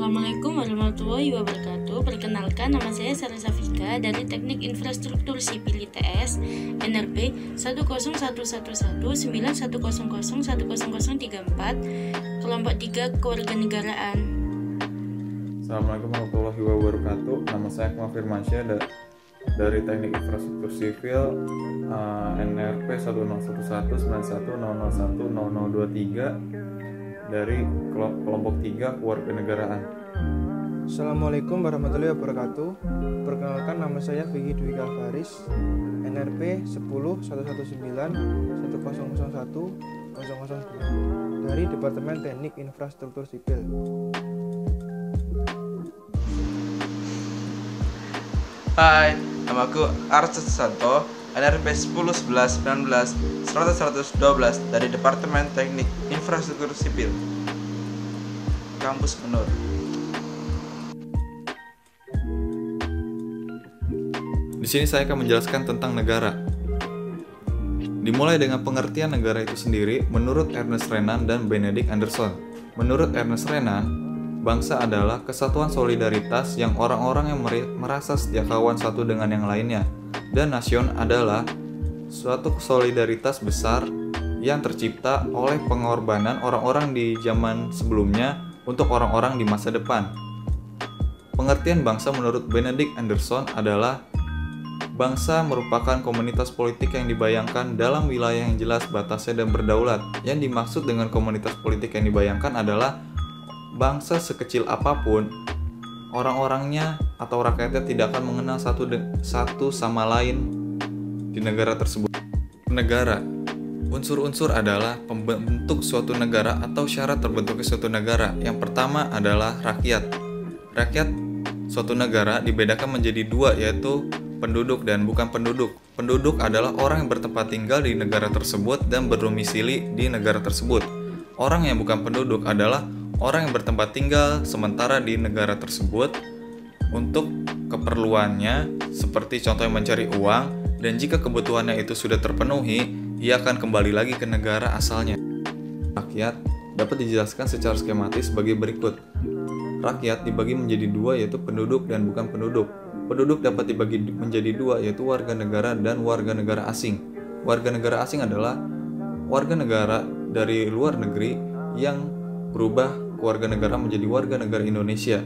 Assalamualaikum warahmatullahi wabarakatuh. Perkenalkan, nama saya Sarah Safika dari Teknik Infrastruktur Sipil ITS NRP 101119100100034 kelompok 3 kewarganegaraan. Assalamualaikum warahmatullahi wabarakatuh. Nama saya Akmal Firmansyah dari Teknik Infrastruktur Sipil NRP 101119100100023 dari kelompok 3 kewarganegaraan. Assalamualaikum warahmatullahi wabarakatuh. Perkenalkan, nama saya Vicky Dwi Kalvaris, NRP 1011110001002 dari Departemen Teknik Infrastruktur Sipil. Hai, namaku Arset Santo, NRP 1011191112 dari Departemen Teknik Infrastruktur Sipil, Kampus Menur. Di sini saya akan menjelaskan tentang negara. Dimulai dengan pengertian negara itu sendiri menurut Ernest Renan dan Benedict Anderson. Menurut Ernest Renan, bangsa adalah kesatuan solidaritas yang orang-orang yang merasa setia kawan satu dengan yang lainnya. Dan nation adalah suatu solidaritas besar yang tercipta oleh pengorbanan orang-orang di zaman sebelumnya untuk orang-orang di masa depan. Pengertian bangsa menurut Benedict Anderson adalah bangsa merupakan komunitas politik yang dibayangkan dalam wilayah yang jelas batasnya dan berdaulat. Yang dimaksud dengan komunitas politik yang dibayangkan adalah bangsa sekecil apapun, orang-orangnya atau rakyatnya tidak akan mengenal satu sama lain di negara tersebut. Negara, unsur-unsur adalah pembentuk suatu negara atau syarat terbentuknya suatu negara. Yang pertama adalah rakyat. Rakyat suatu negara dibedakan menjadi dua, yaitu penduduk dan bukan penduduk. Penduduk adalah orang yang bertempat tinggal di negara tersebut dan berdomisili di negara tersebut. Orang yang bukan penduduk adalah orang yang bertempat tinggal sementara di negara tersebut untuk keperluannya, seperti contohnya mencari uang, dan jika kebutuhannya itu sudah terpenuhi, ia akan kembali lagi ke negara asalnya. Rakyat dapat dijelaskan secara skematis sebagai berikut. Rakyat dibagi menjadi dua, yaitu penduduk dan bukan penduduk. Penduduk dapat dibagi menjadi dua, yaitu warga negara dan warga negara asing. Warga negara asing adalah warga negara dari luar negeri yang berubah warga negara menjadi warga negara Indonesia.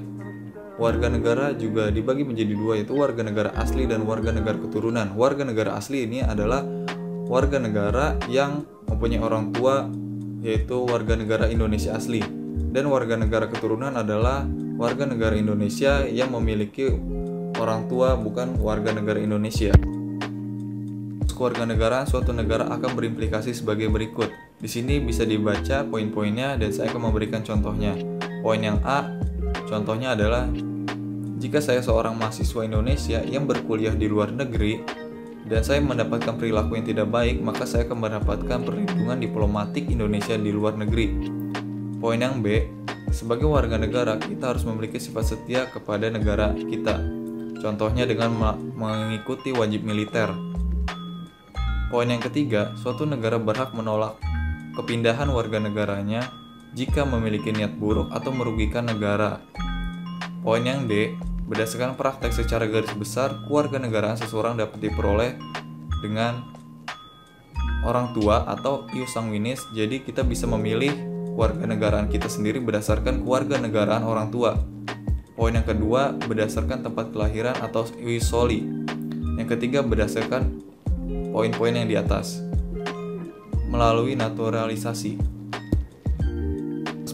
Warga negara juga dibagi menjadi dua, yaitu warga negara asli dan warga negara keturunan. Warga negara asli ini adalah warga negara yang mempunyai orang tua, yaitu warga negara Indonesia asli. Dan warga negara keturunan adalah warga negara Indonesia yang memiliki orang tua bukan warga negara Indonesia. Kewarganegaraan suatu negara akan berimplikasi sebagai berikut. Di sini bisa dibaca poin-poinnya dan saya akan memberikan contohnya. Poin yang A, contohnya adalah jika saya seorang mahasiswa Indonesia yang berkuliah di luar negeri dan saya mendapatkan perilaku yang tidak baik, maka saya akan mendapatkan perlindungan diplomatik Indonesia di luar negeri. Poin yang B, sebagai warga negara kita harus memiliki sifat setia kepada negara kita. Contohnya dengan mengikuti wajib militer. Poin yang ketiga, suatu negara berhak menolak kepindahan warga negaranya jika memiliki niat buruk atau merugikan negara. Poin yang D, berdasarkan praktek secara garis besar, kewarganegaraan seseorang dapat diperoleh dengan orang tua atau ius sanguinis. Jadi kita bisa memilih kewarganegaraan kita sendiri berdasarkan kewarganegaraan orang tua. Poin yang kedua, berdasarkan tempat kelahiran atau ius soli. Yang ketiga, berdasarkan poin-poin yang di atas. Melalui naturalisasi.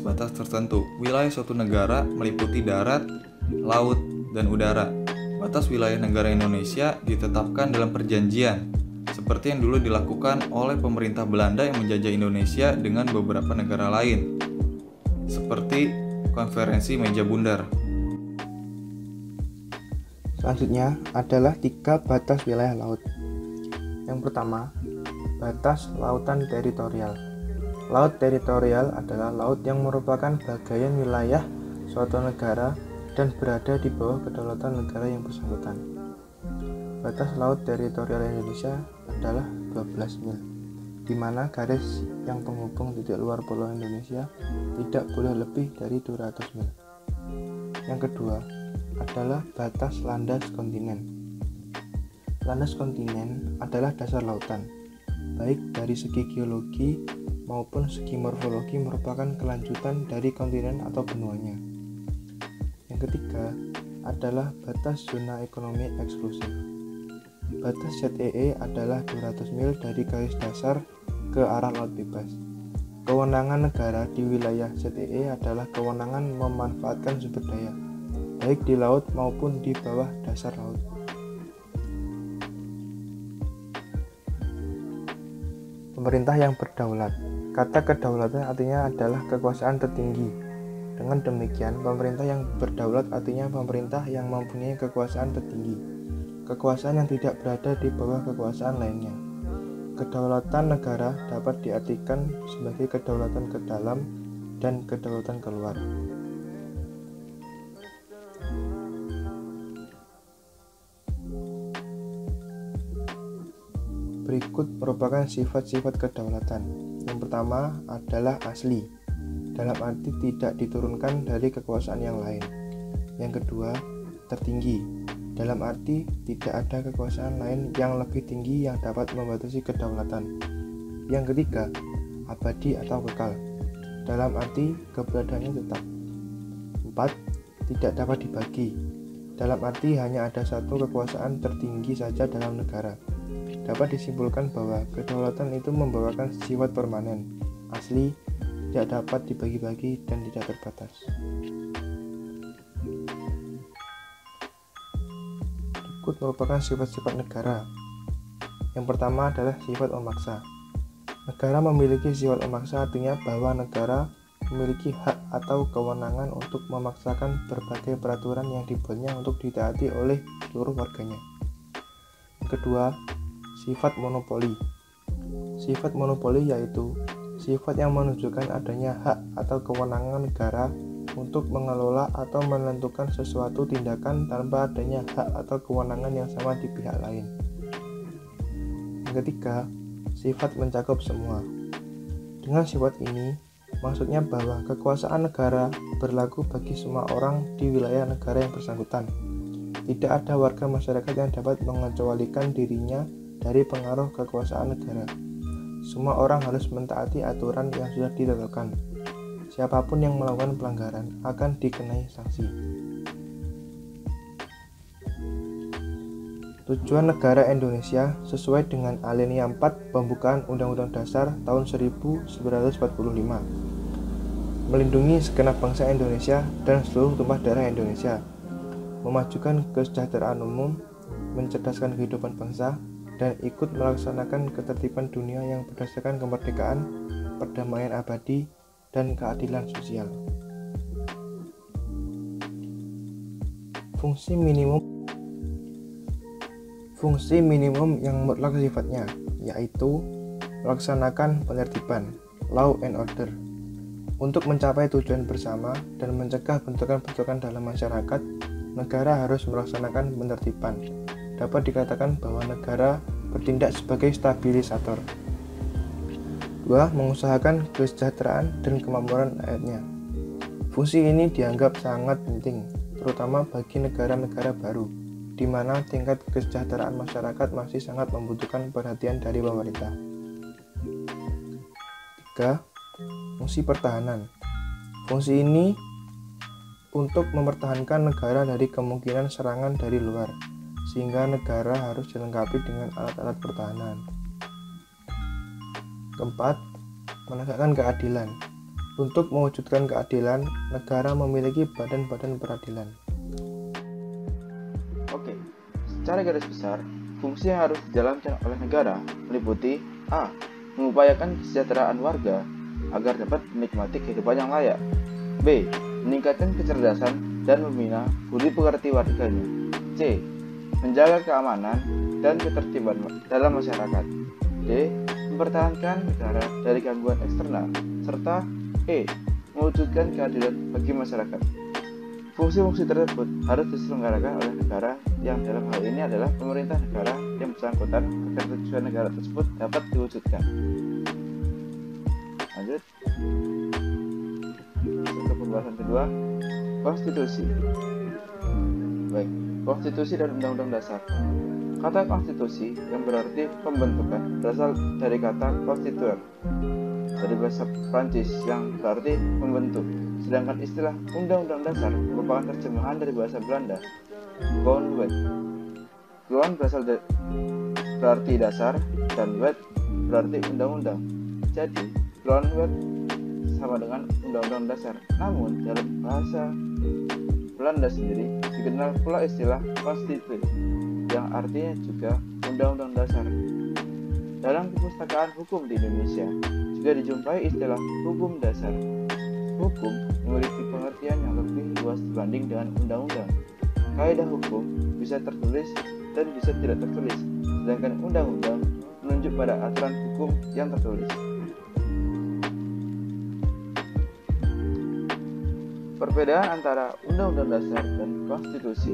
Batas tertentu. Wilayah suatu negara meliputi darat, laut, dan udara. Batas wilayah negara Indonesia ditetapkan dalam perjanjian, seperti yang dulu dilakukan oleh pemerintah Belanda yang menjajah Indonesia dengan beberapa negara lain, seperti Konferensi Meja Bundar. Selanjutnya adalah 3 batas wilayah laut. Yang pertama, batas lautan teritorial. Laut teritorial adalah laut yang merupakan bagian wilayah suatu negara dan berada di bawah kedaulatan negara yang bersangkutan. Batas laut teritorial Indonesia adalah 12 mil, di mana garis yang penghubung titik luar pulau Indonesia tidak boleh lebih dari 200 mil. Yang kedua adalah batas landas kontinen. Landas kontinen adalah dasar lautan, baik dari segi geologi maupun segi morfologi merupakan kelanjutan dari kontinen atau benuanya. Yang ketiga adalah batas zona ekonomi eksklusif. Batas ZEE adalah 200 mil dari garis dasar ke arah laut bebas. Kewenangan negara di wilayah ZEE adalah kewenangan memanfaatkan sumber daya, baik di laut maupun di bawah dasar laut. Pemerintah yang berdaulat. Kata kedaulatan artinya adalah kekuasaan tertinggi. Dengan demikian, pemerintah yang berdaulat artinya pemerintah yang mempunyai kekuasaan tertinggi, kekuasaan yang tidak berada di bawah kekuasaan lainnya. Kedaulatan negara dapat diartikan sebagai kedaulatan ke dalam dan kedaulatan keluar. Berikut merupakan sifat-sifat kedaulatan. Yang pertama adalah asli, dalam arti tidak diturunkan dari kekuasaan yang lain. Yang kedua, tertinggi, dalam arti tidak ada kekuasaan lain yang lebih tinggi yang dapat membatasi kedaulatan. Yang ketiga, abadi atau kekal, dalam arti keberadaannya tetap. 4. Tidak dapat dibagi, dalam arti hanya ada satu kekuasaan tertinggi saja dalam negara. Dapat disimpulkan bahwa kedaulatan itu membawakan sifat permanen, asli, tidak dapat dibagi-bagi, dan tidak terbatas. Berikut merupakan sifat-sifat negara. Yang pertama adalah sifat memaksa. Negara memiliki sifat memaksa artinya bahwa negara memiliki hak atau kewenangan untuk memaksakan berbagai peraturan yang dibuatnya untuk ditaati oleh seluruh warganya. Yang kedua, sifat monopoli. Sifat monopoli yaitu sifat yang menunjukkan adanya hak atau kewenangan negara untuk mengelola atau menentukan sesuatu tindakan tanpa adanya hak atau kewenangan yang sama di pihak lain. Yang ketiga, sifat mencakup semua. Dengan sifat ini, maksudnya bahwa kekuasaan negara berlaku bagi semua orang di wilayah negara yang bersangkutan. Tidak ada warga masyarakat yang dapat mengecualikan dirinya dari pengaruh kekuasaan negara. Semua orang harus mentaati aturan yang sudah ditetapkan. Siapapun yang melakukan pelanggaran akan dikenai sanksi. Tujuan negara Indonesia sesuai dengan alinea 4 pembukaan Undang-Undang Dasar tahun 1945. Melindungi segenap bangsa Indonesia dan seluruh tumpah darah Indonesia. Memajukan kesejahteraan umum, mencerdaskan kehidupan bangsa, dan ikut melaksanakan ketertiban dunia yang berdasarkan kemerdekaan, perdamaian abadi, dan keadilan sosial. Fungsi minimum yang mutlak sifatnya, yaitu melaksanakan penertiban, law and order. Untuk mencapai tujuan bersama dan mencegah bentrokan-bentrokan dalam masyarakat, negara harus melaksanakan penertiban. Dapat dikatakan bahwa negara bertindak sebagai stabilisator. 2. Mengusahakan kesejahteraan dan kemakmuran rakyatnya. Fungsi ini dianggap sangat penting, terutama bagi negara-negara baru, di mana tingkat kesejahteraan masyarakat masih sangat membutuhkan perhatian dari pemerintah. 3. Fungsi pertahanan. Fungsi ini untuk mempertahankan negara dari kemungkinan serangan dari luar, sehingga negara harus dilengkapi dengan alat-alat pertahanan. Keempat, menegakkan keadilan. Untuk mewujudkan keadilan, negara memiliki badan-badan peradilan. Oke, secara garis besar, fungsi yang harus dijalankan oleh negara meliputi A. Mengupayakan kesejahteraan warga agar dapat menikmati kehidupan yang layak. B. Meningkatkan kecerdasan dan membina budi pekerti warganya. C. Menjaga keamanan dan ketertiban dalam masyarakat. D. Mempertahankan negara dari gangguan eksternal. Serta E. Mewujudkan keadilan bagi masyarakat. Fungsi-fungsi tersebut harus diselenggarakan oleh negara yang dalam hal ini adalah pemerintah negara yang bersangkutan agar tujuan negara tersebut dapat diwujudkan. Lanjut. Untuk pembahasan kedua, Konstitusi. Baik, konstitusi dan undang-undang dasar. Kata konstitusi yang berarti pembentukan berasal dari kata constituer dari bahasa Prancis yang berarti membentuk. Sedangkan istilah undang-undang dasar merupakan terjemahan dari bahasa Belanda, grondwet. Grond berarti dasar dan wet berarti undang-undang. Jadi, grondwet sama dengan undang-undang dasar. Namun, dalam bahasa Belanda sendiri dikenal pula istilah constitutie yang artinya juga undang-undang dasar. Dalam perpustakaan hukum di Indonesia juga dijumpai istilah hukum dasar. Hukum memiliki pengertian yang lebih luas dibanding dengan undang-undang. Kaidah hukum bisa tertulis dan bisa tidak tertulis, sedangkan undang-undang menunjuk pada aturan hukum yang tertulis. Perbedaan antara undang-undang dasar dan konstitusi.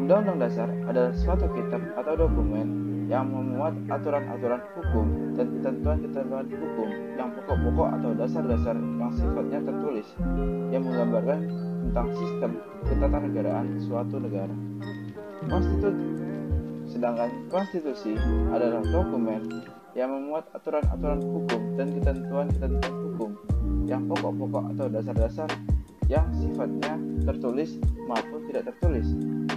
Undang-undang dasar adalah suatu kitab atau dokumen yang memuat aturan-aturan hukum dan ketentuan-ketentuan hukum yang pokok-pokok atau dasar-dasar yang sifatnya tertulis, yang menggambarkan tentang sistem ketatanegaraan suatu negara. Sedangkan konstitusi adalah dokumen yang memuat aturan-aturan hukum dan ketentuan-ketentuan hukum yang pokok-pokok atau dasar-dasar yang sifatnya tertulis maupun tidak tertulis,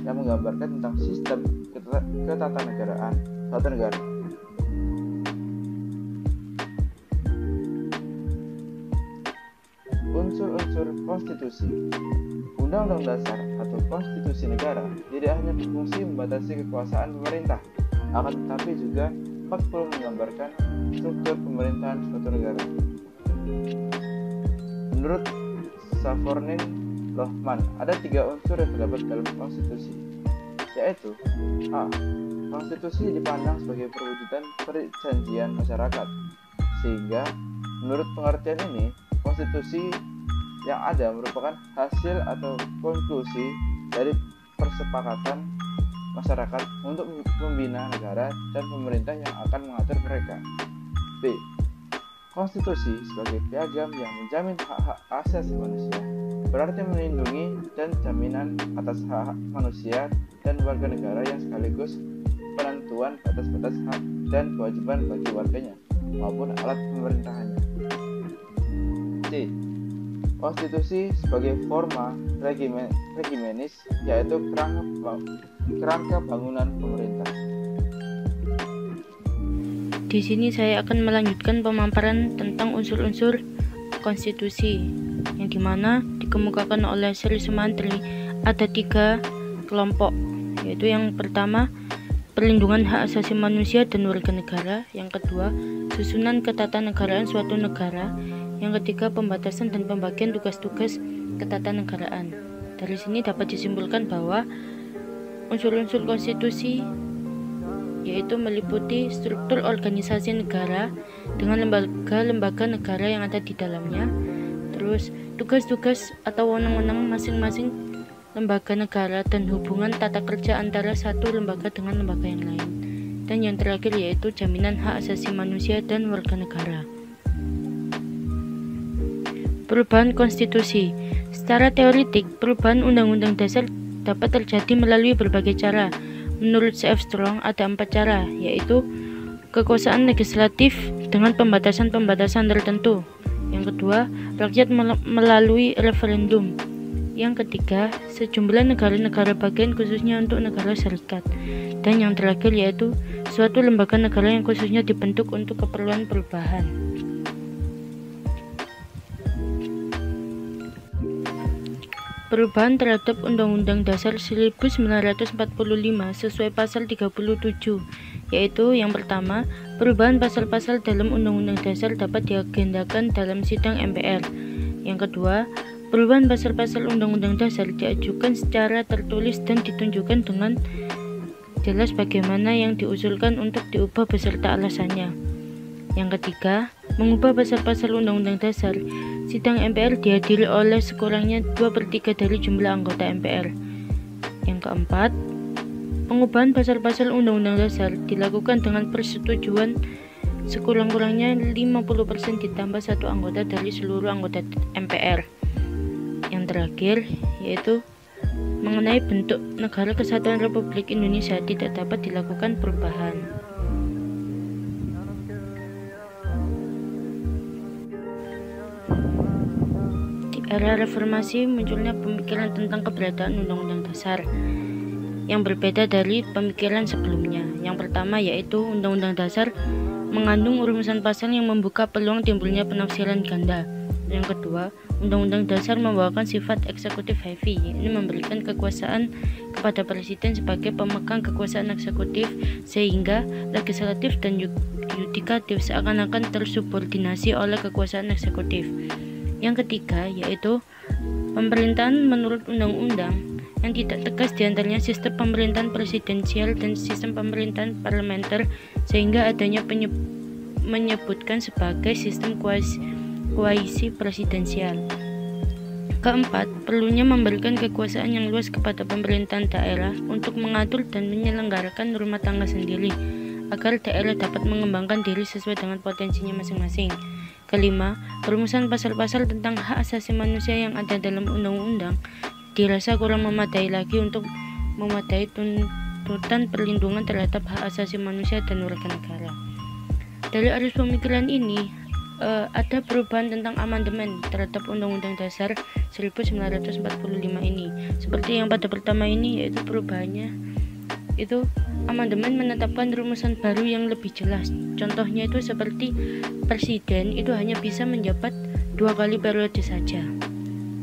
yang menggambarkan tentang sistem ketatanegaraan suatu negara. Unsur-unsur konstitusi. Undang-undang dasar atau konstitusi negara tidak hanya berfungsi membatasi kekuasaan pemerintah, akan tetapi juga perlu menggambarkan struktur pemerintahan suatu negara. Menurut Savornin Lohman, ada 3 unsur yang terdapat dalam konstitusi, yaitu A. Konstitusi dipandang sebagai perwujudan perjanjian masyarakat, sehingga menurut pengertian ini, konstitusi yang ada merupakan hasil atau konklusi dari persepakatan masyarakat untuk membina negara dan pemerintah yang akan mengatur mereka. B. Konstitusi sebagai piagam yang menjamin hak-hak asasi manusia, berarti melindungi dan jaminan atas hak manusia dan warga negara yang sekaligus penentuan batas-batas hak dan kewajiban bagi warganya maupun alat pemerintahannya. C. Konstitusi sebagai forma regimenis, yaitu kerangka bangunan pemerintah. Di sini saya akan melanjutkan pemaparan tentang unsur-unsur konstitusi, yang dimana dikemukakan oleh Sri Sumantri ada 3 kelompok, yaitu yang pertama perlindungan hak asasi manusia dan warga negara, yang kedua susunan ketatanegaraan suatu negara, yang ketiga pembatasan dan pembagian tugas-tugas ketatanegaraan. Dari sini dapat disimpulkan bahwa unsur-unsur konstitusi yaitu meliputi struktur organisasi negara dengan lembaga-lembaga negara yang ada di dalamnya, terus tugas-tugas atau wewenang masing-masing lembaga negara dan hubungan tata kerja antara satu lembaga dengan lembaga yang lain, dan yang terakhir yaitu jaminan hak asasi manusia dan warga negara. Perubahan konstitusi. Secara teoretik, perubahan undang-undang dasar dapat terjadi melalui berbagai cara. Menurut C.F. Strong ada 4 cara, yaitu kekuasaan legislatif dengan pembatasan-pembatasan tertentu. Yang kedua, rakyat melalui referendum. Yang ketiga, sejumlah negara-negara bagian khususnya untuk negara serikat. Dan yang terakhir yaitu suatu lembaga negara yang khususnya dibentuk untuk keperluan perubahan. Perubahan terhadap Undang-Undang Dasar 1945 sesuai pasal 37, yaitu yang pertama, perubahan pasal-pasal dalam Undang-Undang Dasar dapat diagendakan dalam sidang MPR. Yang kedua, perubahan pasal-pasal Undang-Undang Dasar diajukan secara tertulis dan ditunjukkan dengan jelas bagaimana yang diusulkan untuk diubah beserta alasannya. Yang ketiga, mengubah pasal-pasal Undang-Undang Dasar, sidang MPR dihadiri oleh sekurangnya 2/3 dari jumlah anggota MPR. Yang keempat, pengubahan pasal-pasal Undang-Undang Dasar dilakukan dengan persetujuan sekurang-kurangnya 50% ditambah 1 anggota dari seluruh anggota MPR. Yang terakhir yaitu mengenai bentuk Negara Kesatuan Republik Indonesia tidak dapat dilakukan perubahan. Di era reformasi munculnya pemikiran tentang keberadaan Undang-Undang Dasar yang berbeda dari pemikiran sebelumnya. Yang pertama yaitu Undang-Undang Dasar mengandung rumusan pasal yang membuka peluang timbulnya penafsiran ganda. Yang kedua, Undang-Undang Dasar membawakan sifat eksekutif heavy, yakni memberikan kekuasaan kepada presiden sebagai pemegang kekuasaan eksekutif, sehingga legislatif dan yudikatif seakan-akan tersubordinasi oleh kekuasaan eksekutif. Yang ketiga yaitu pemerintahan menurut undang-undang yang tidak tegas, diantaranya sistem pemerintahan presidensial dan sistem pemerintahan parlementer, sehingga adanya menyebutkan sebagai sistem kuasi presidensial. Keempat, perlunya memberikan kekuasaan yang luas kepada pemerintahan daerah untuk mengatur dan menyelenggarakan rumah tangga sendiri, agar daerah dapat mengembangkan diri sesuai dengan potensinya masing-masing. Kelima, perumusan pasal-pasal tentang hak asasi manusia yang ada dalam undang-undang dirasa kurang memadai lagi untuk memadai tuntutan perlindungan terhadap hak asasi manusia dan warga negara. Dari arus pemikiran ini, ada perubahan tentang amandemen terhadap Undang-Undang Dasar 1945 ini. Seperti yang pada pertama ini, yaitu perubahannya itu amandemen menetapkan rumusan baru yang lebih jelas. Contohnya itu seperti presiden itu hanya bisa menjabat 2 kali periode saja.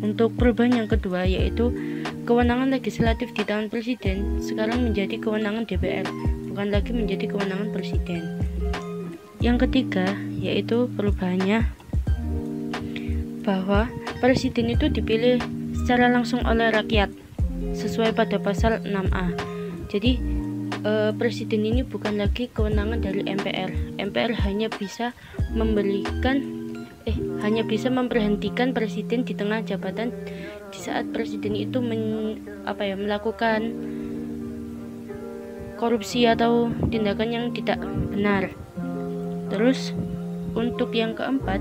Untuk perubahan yang kedua yaitu kewenangan legislatif di tangan presiden sekarang menjadi kewenangan DPR, bukan lagi menjadi kewenangan presiden. Yang ketiga yaitu perubahannya bahwa presiden itu dipilih secara langsung oleh rakyat sesuai pada pasal 6A. Jadi presiden ini bukan lagi kewenangan dari MPR. MPR hanya bisa memberhentikan presiden di tengah jabatan di saat presiden itu melakukan korupsi atau tindakan yang tidak benar. Terus untuk yang keempat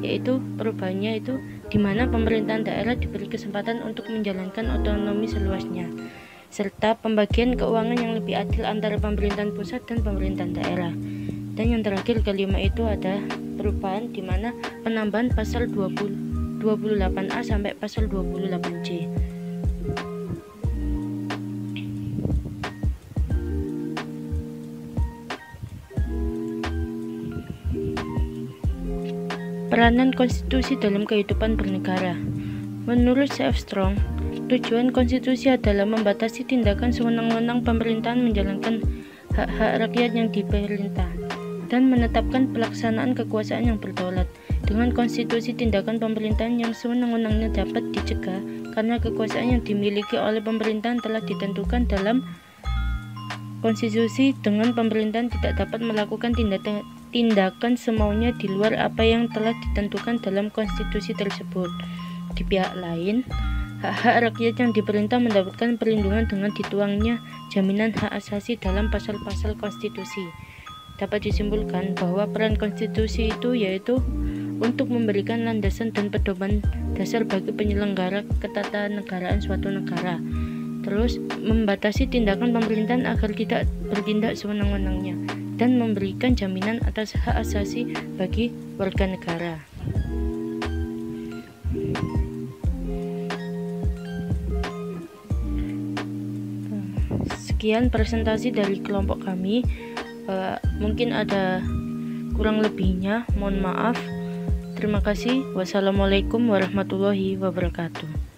yaitu perubahannya itu di mana pemerintahan daerah diberi kesempatan untuk menjalankan otonomi seluasnya, serta pembagian keuangan yang lebih adil antara pemerintahan pusat dan pemerintahan daerah. Dan yang terakhir kelima itu ada perubahan di mana penambahan pasal 28A sampai pasal 28C. Peranan konstitusi dalam kehidupan bernegara. Menurut C.F. Strong, tujuan konstitusi adalah membatasi tindakan sewenang-wenang pemerintahan menjalankan hak-hak rakyat yang diperintah dan menetapkan pelaksanaan kekuasaan yang berdaulat. Dengan konstitusi, tindakan pemerintahan yang sewenang-wenangnya dapat dicegah karena kekuasaan yang dimiliki oleh pemerintahan telah ditentukan dalam konstitusi. Dengan pemerintahan tidak dapat melakukan tindakan semaunya di luar apa yang telah ditentukan dalam konstitusi tersebut. Di pihak lain, hak-hak rakyat yang diperintah mendapatkan perlindungan dengan dituangnya jaminan hak asasi dalam pasal-pasal konstitusi. Dapat disimpulkan bahwa peran konstitusi itu yaitu untuk memberikan landasan dan pedoman dasar bagi penyelenggara ketatanegaraan suatu negara. Terus membatasi tindakan pemerintahan agar tidak bertindak sewenang-wenangnya dan memberikan jaminan atas hak asasi bagi warga negara. Sekian presentasi dari kelompok kami. Mungkin ada kurang lebihnya, mohon maaf. Terima kasih. Wassalamualaikum warahmatullahi wabarakatuh.